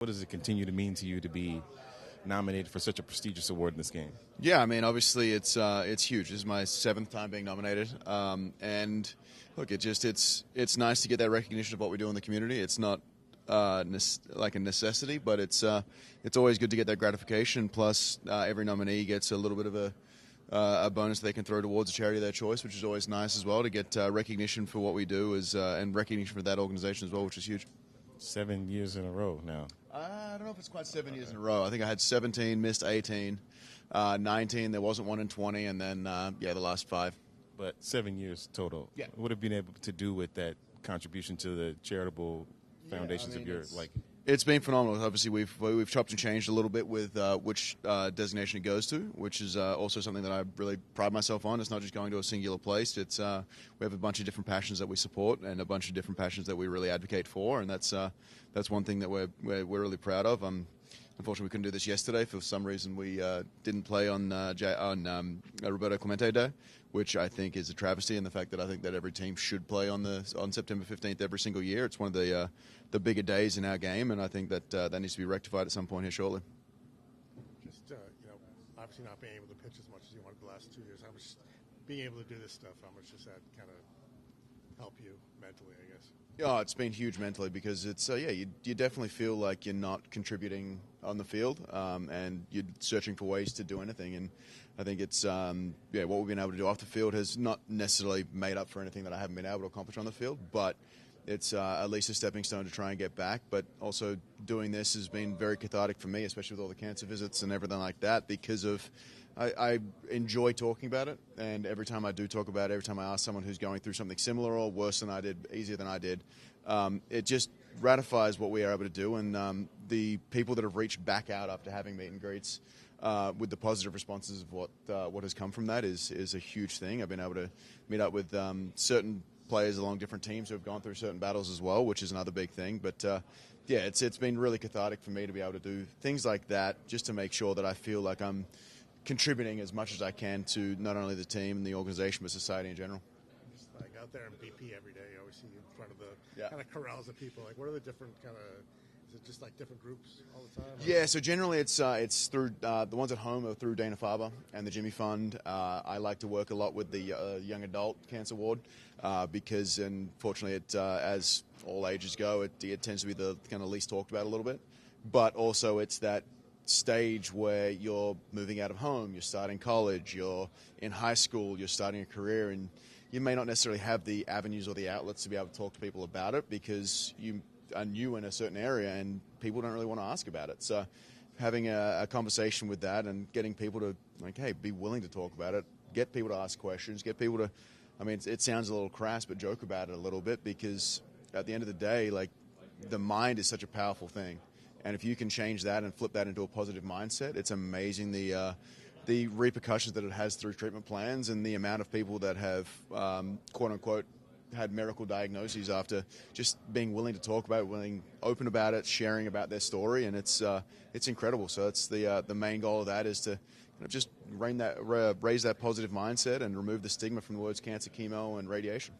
What does it continue to mean to you to be nominated for such a prestigious award in this game? Yeah, I mean, obviously it's huge. This is my 7th time being nominated, and look, it's nice to get that recognition of what we do in the community. It's not like a necessity, but it's always good to get that gratification. Plus, every nominee gets a little bit of a bonus they can throw towards a charity of their choice, which is always nice as well to get recognition for what we do and recognition for that organization as well, which is huge. 7 years in a row now. I don't know if it's quite 7 years in a row. I think I had 17, missed 18, 19. There wasn't one in 20, and then the last 5. But 7 years total. Yeah. What have you been able to do with that contribution to the charitable foundations of your It's been phenomenal. Obviously, we've chopped and changed a little bit with which designation it goes to, which is also something that I really pride myself on. It's not just going to a singular place. It's we have a bunch of different passions that we support and a bunch of different passions that we really advocate for, and that's one thing that we're really proud of. Unfortunately, we couldn't do this yesterday. For some reason, we didn't play on Roberto Clemente Day, which I think is a travesty, and the fact that I think that every team should play on September 15th every single year. It's one of the bigger days in our game, and I think that that needs to be rectified at some point here shortly. Just obviously not being able to pitch as much as you wanted the last 2 years. How much being able to do this stuff? How much does that kind of help you mentally, I guess? Yeah, it's been huge mentally because it's you definitely feel like you're not contributing on the field, and you're searching for ways to do anything. And I think it's what we've been able to do off the field has not necessarily made up for anything that I haven't been able to accomplish on the field, but it's at least a stepping stone to try and get back. But also doing this has been very cathartic for me, especially with all the cancer visits and everything like that, because of I enjoy talking about it, and every time I do talk about it, every time I ask someone who's going through something similar or worse than I did, easier than I did, it just ratifies what we are able to do. And the people that have reached back out after having meet and greets with the positive responses of what has come from that is a huge thing. I've been able to meet up with certain players along different teams who have gone through certain battles as well, which is another big thing. But it's been really cathartic for me to be able to do things like that, just to make sure that I feel like I'm contributing as much as I can to not only the team and the organization, but society in general. Just like out there in BP every day, you always see you in front of the kind of corrals of people. Like, what are the different kind of? Is it just like different groups all the time? Yeah, so generally it's through the ones at home are through Dana-Farber and the Jimmy Fund. I like to work a lot with the Young Adult Cancer Ward because, unfortunately, as all ages go, it tends to be the kind of least talked about a little bit. But also it's that stage where you're moving out of home, you're starting college, you're in high school, you're starting a career, and you may not necessarily have the avenues or the outlets to be able to talk to people about it because you are new in a certain area and people don't really want to ask about it. So having a conversation with that and getting people to, like, hey, be willing to talk about it, get people to ask questions, get people to, I mean, it sounds a little crass, but joke about it a little bit, because at the end of the day, like, the mind is such a powerful thing. And if you can change that and flip that into a positive mindset, it's amazing the repercussions that it has through treatment plans and the amount of people that have, quote unquote, had miracle diagnoses after just being willing to talk about it, being open about it, sharing about their story, and it's incredible. So it's the main goal of that is to just raise that positive mindset and remove the stigma from the words cancer, chemo, and radiation.